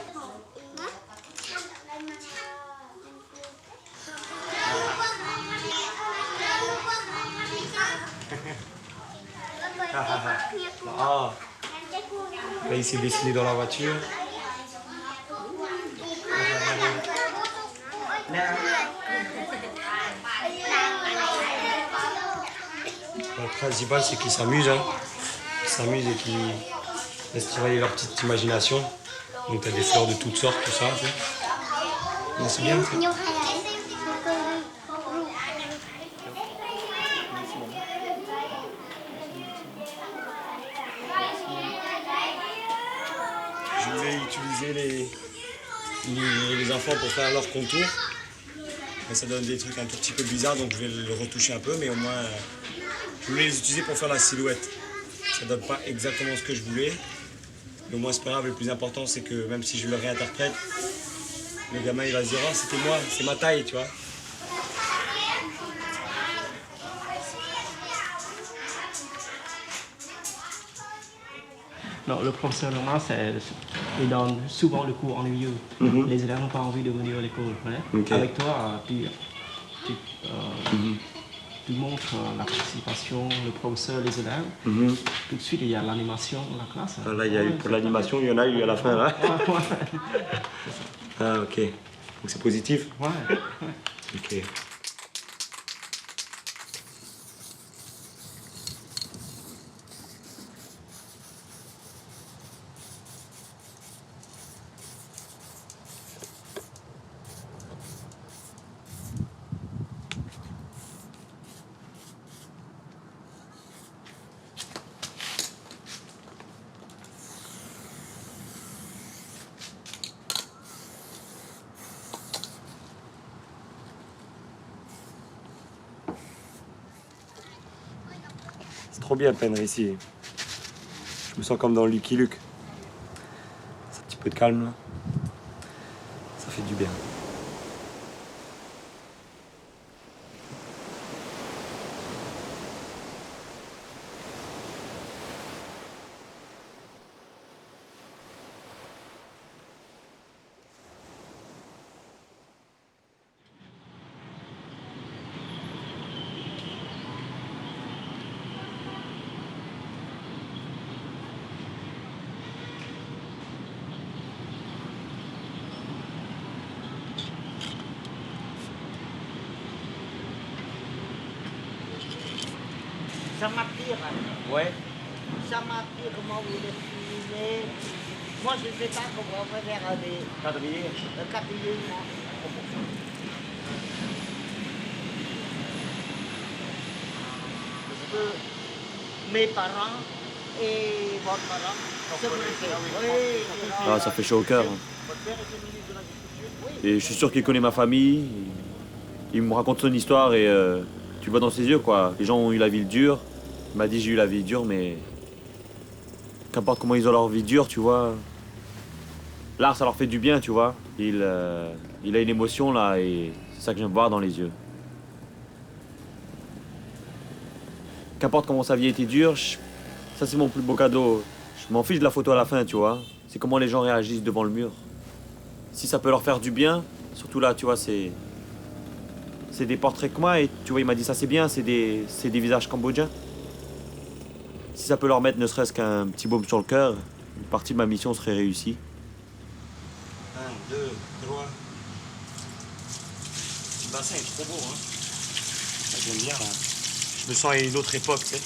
Ah. Là il s'est dessiné dans la voiture. Le principal, c'est qu'ils s'amusent, hein. Ils s'amusent et qu'ils laissent travailler leur petite imagination. Donc t'as des fleurs de toutes sortes, tout ça. Mais c'est bien. Je vais utiliser les enfants pour faire leur contour. Mais ça donne des trucs un tout petit peu bizarres, donc je vais le retoucher un peu, mais au moins, je voulais les utiliser pour faire la silhouette. Ça donne pas exactement ce que je voulais, mais au moins c'est pas grave. Le plus important, c'est que même si je le réinterprète, le gamin il va se dire « Oh, c'était moi, c'est ma taille », tu vois. Non, le professeur Laurent, il donne souvent le cours ennuyeux. Les élèves n'ont pas envie de venir à l'école. Hein? Okay. Avec toi, tu montres la participation, le professeur, les élèves. Tout de suite, il y a l'animation dans la classe. Ah, là, il y a eu pour l'animation, il y en a eu à la fin. Là. Ah, ok. Donc c'est positif. Ouais. Ok. C'est trop bien peindre ici. Je me sens comme dans Lucky Luke. C'est un petit peu de calme là. Ça fait du bien. Ça m'attire. Ouais. Ça m'attire comment vous dessinez. Moi, je ne sais pas comment on va faire des quadrillés. Quadrillés, moi. Parce que mes parents et votre parent se connaissaient. Oui, Ah, ça fait chaud au cœur. Et je suis sûr qu'il connaît ma famille. Il me raconte son histoire et tu vois dans ses yeux, quoi. Les gens ont eu la vie dure. Il m'a dit j'ai eu la vie dure, mais qu'importe comment ils ont leur vie dure, tu vois. L'art, ça leur fait du bien, tu vois. Il a une émotion là et c'est ça que j'aime voir dans les yeux. Qu'importe comment sa vie était dure, ça c'est mon plus beau cadeau. Je m'en fiche de la photo à la fin, tu vois. C'est comment les gens réagissent devant le mur. Si ça peut leur faire du bien, surtout là, tu vois, c'est c'est des portraits que moi, et tu vois, il m'a dit ça c'est bien, c'est des visages cambodgiens. Si ça peut leur mettre ne serait-ce qu'un petit baume sur le cœur, une partie de ma mission serait réussie. 1, 2, 3. Le bassin est trop beau, hein. Ça, j'aime bien, là. Je me sens à une autre époque, tu sais.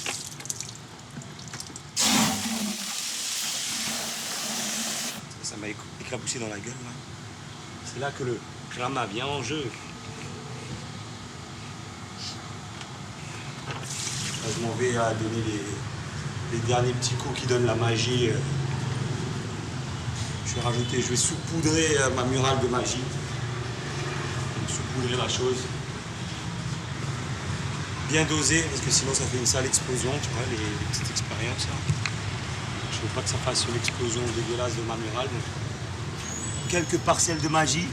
Ça m'a éclaboussé dans la gueule, là. C'est là que le krama vient en jeu. Là, je m'en vais à donner les derniers petits coups qui donnent la magie. Je vais saupoudrer ma murale de magie. Saupoudrer la chose. Bien dosé, parce que sinon ça fait une sale explosion, tu vois, les petites expériences là. Je veux pas que ça fasse une explosion dégueulasse de ma murale. Donc quelques parcelles de magie.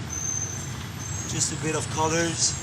Just a bit of colors.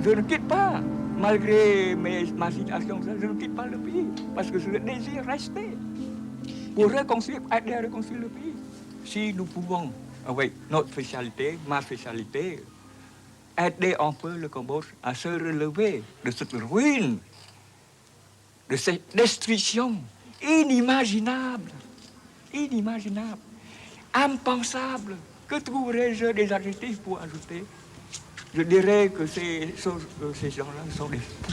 Je ne quitte pas, malgré ma situation, je ne quitte pas le pays, parce que je désire rester pour réconcilier, aider à réconcilier le pays. Si nous pouvons, avec notre spécialité, ma spécialité, aider un peu le Cambodge à se relever de cette ruine, de cette destruction inimaginable, impensable. Que trouverais-je des adjectifs pour ajouter? Je dirais que ces gens-là sont des fous.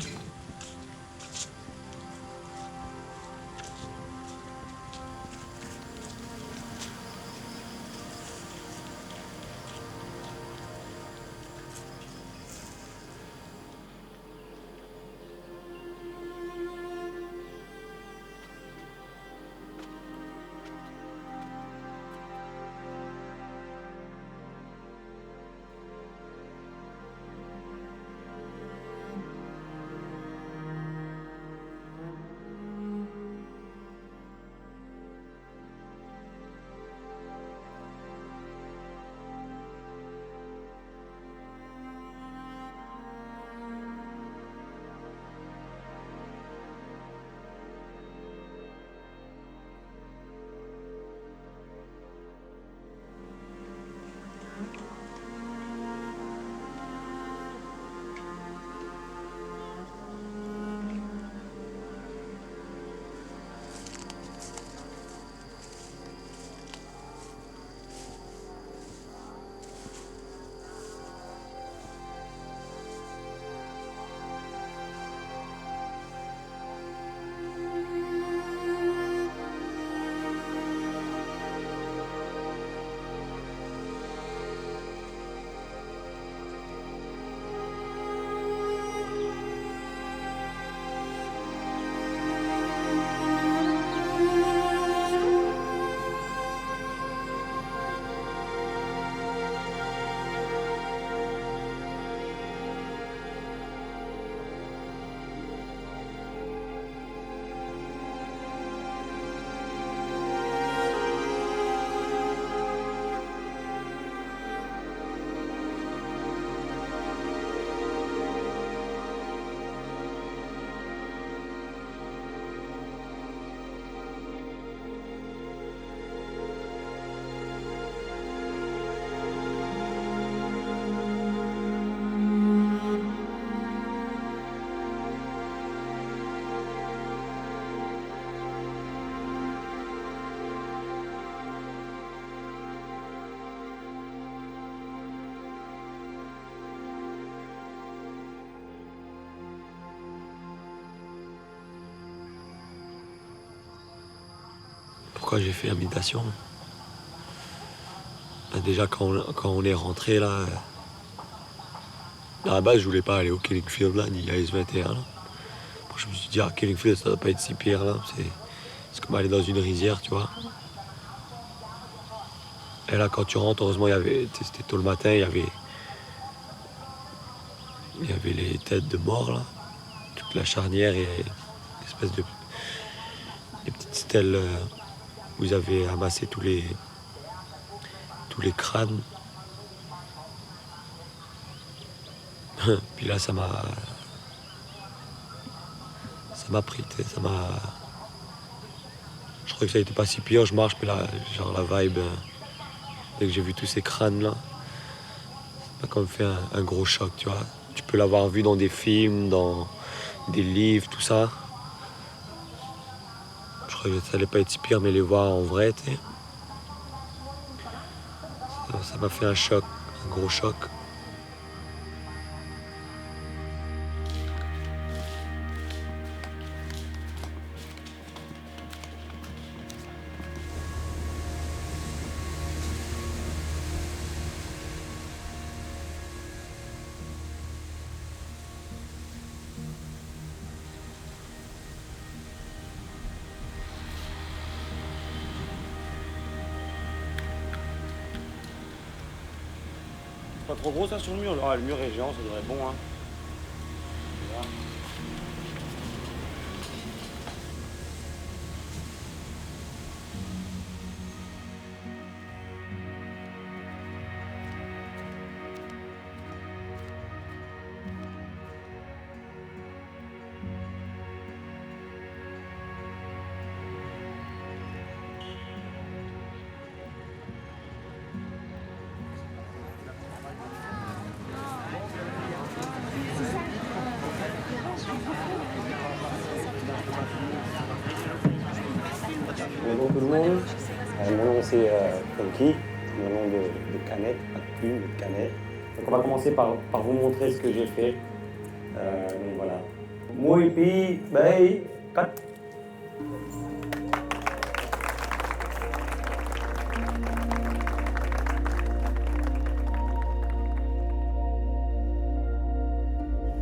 Pourquoi j'ai fait invitation? Déjà, quand on est rentré là, à la base, je voulais pas aller au Killing Field là, ni à S21 là. Après, je me suis dit, ah, Killing Field, ça doit pas être si pire là. C'est comme aller dans une rizière, tu vois. Et là, quand tu rentres, heureusement, c'était tôt le matin, il y avait les têtes de mort là, toute la charnière et une espèce de des petites stèles où ils avaient amassé tous les crânes. Puis là, ça m'a pris, ça m'a. Je croyais que ça n'était pas si pire, je marche, puis là, genre la vibe, dès que j'ai vu tous ces crânes là, ça m'a quand même fait un gros choc, tu vois. Tu peux l'avoir vu dans des films, dans des livres, tout ça. Je croyais que ça allait pas être si pire, mais les voir en vrai, tu sais. Ça m'a fait un choc, un gros choc. Pas trop gros ça sur le mur? Ah, le mur est géant, ça devrait être bon. Hein. Voilà. Bonjour tout le monde, mon nom c'est Funky, mon nom de canette, pas de plume, mais de canette. Donc on va commencer par vous montrer ce que j'ai fait. Donc voilà. Muy pi, bay, cut.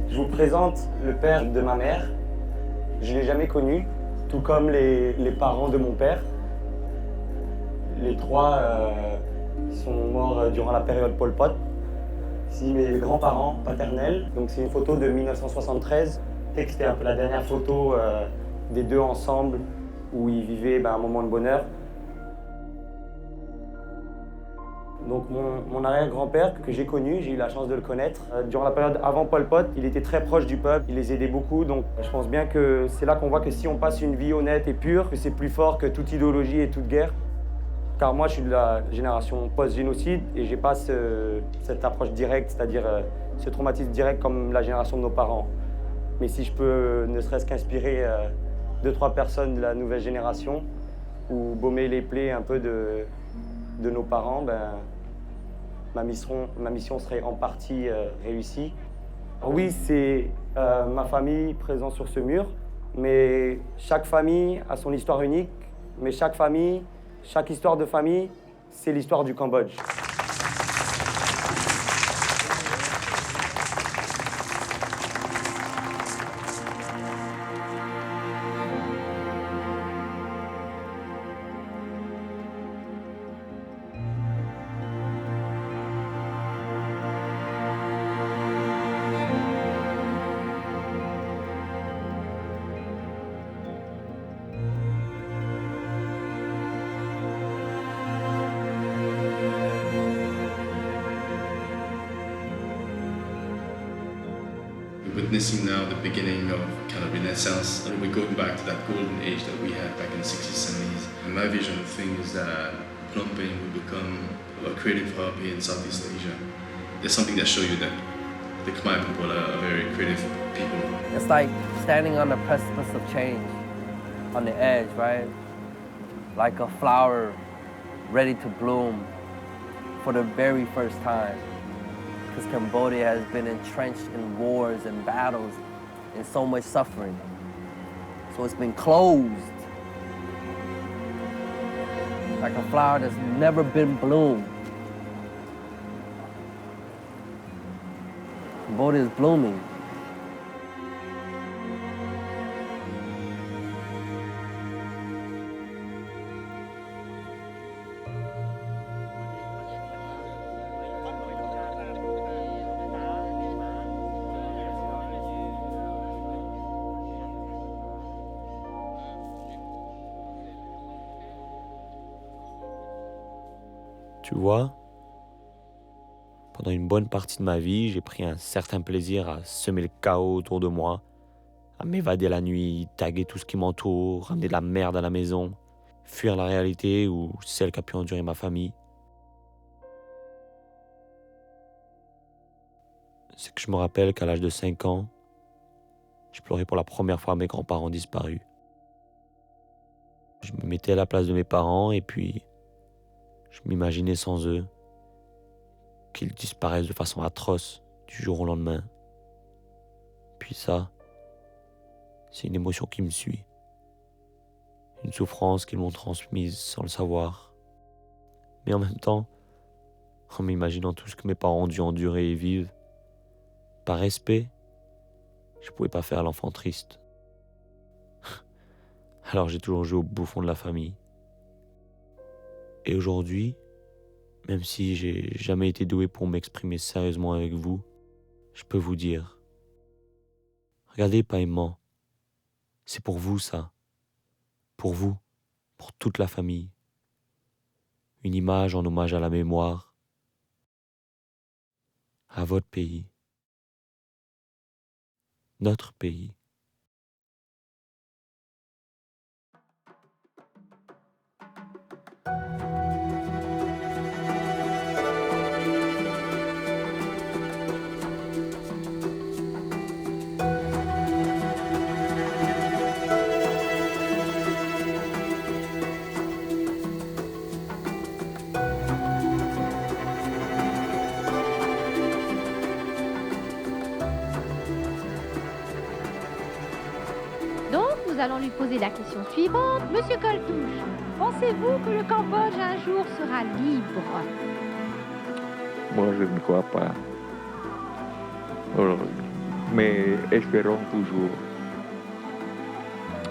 Je vous présente le père de ma mère. Je ne l'ai jamais connu, tout comme les parents de mon père. Les trois sont morts durant la période Pol Pot. Ici, mes grands-parents paternels. Donc c'est une photo de 1973. C'était un peu la dernière photo des deux ensemble où ils vivaient un moment de bonheur. Donc mon arrière-grand-père que j'ai connu, j'ai eu la chance de le connaître. Durant la période avant Pol Pot, il était très proche du peuple, il les aidait beaucoup. Donc je pense bien que c'est là qu'on voit que si on passe une vie honnête et pure, que c'est plus fort que toute idéologie et toute guerre. Car moi je suis de la génération post-génocide et j'ai pas cette approche directe, c'est-à-dire ce traumatisme direct comme la génération de nos parents. Mais si je peux ne serait-ce qu'inspirer 2-3 personnes de la nouvelle génération ou baumer les plaies un peu de nos parents, ma mission serait en partie réussie. Oui, c'est ma famille présente sur ce mur, mais chaque famille a son histoire unique, mais chaque histoire de famille, c'est l'histoire du Cambodge. Witnessing now the beginning of kind of Renaissance. We're going back to that golden age that we had back in the 60s, 70s. And my vision of things is that Phnom Penh will become a creative hub here in Southeast Asia. There's something that shows you that the Khmer people are very creative people. It's like standing on the precipice of change, on the edge, right? Like a flower ready to bloom for the very first time. Because Cambodia has been entrenched in wars and battles and so much suffering. So it's been closed. like a flower that's never been bloomed. Cambodia is blooming. Tu vois, pendant une bonne partie de ma vie, j'ai pris un certain plaisir à semer le chaos autour de moi, à m'évader la nuit, taguer tout ce qui m'entoure, ramener de la merde à la maison, fuir la réalité ou celle qu'a pu endurer ma famille. C'est que je me rappelle qu'à l'âge de 5 ans, je pleurais pour la première fois mes grands-parents disparus. Je me mettais à la place de mes parents et puis je m'imaginais sans eux qu'ils disparaissent de façon atroce du jour au lendemain. Puis ça, c'est une émotion qui me suit. Une souffrance qu'ils m'ont transmise sans le savoir. Mais en même temps, en m'imaginant tout ce que mes parents ont dû endurer et vivre, par respect, je pouvais pas faire l'enfant triste. Alors j'ai toujours joué au bouffon de la famille. Et aujourd'hui, même si j'ai jamais été doué pour m'exprimer sérieusement avec vous, je peux vous dire, regardez Païman, c'est pour vous ça, pour vous, pour toute la famille. Une image en hommage à la mémoire, à votre pays, notre pays. Nous allons lui poser la question suivante. Monsieur Coltouche, pensez-vous que le Cambodge un jour sera libre? Moi, je ne crois pas. Mais espérons toujours.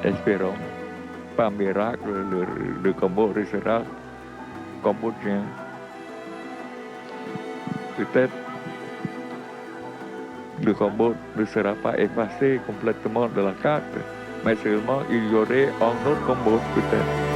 Espérons. Par miracle, le Cambodge restera cambodgien. Peut-être le Cambodge ne sera pas effacé complètement de la carte. Mais seulement il y aurait un autre Cambodge peut-être.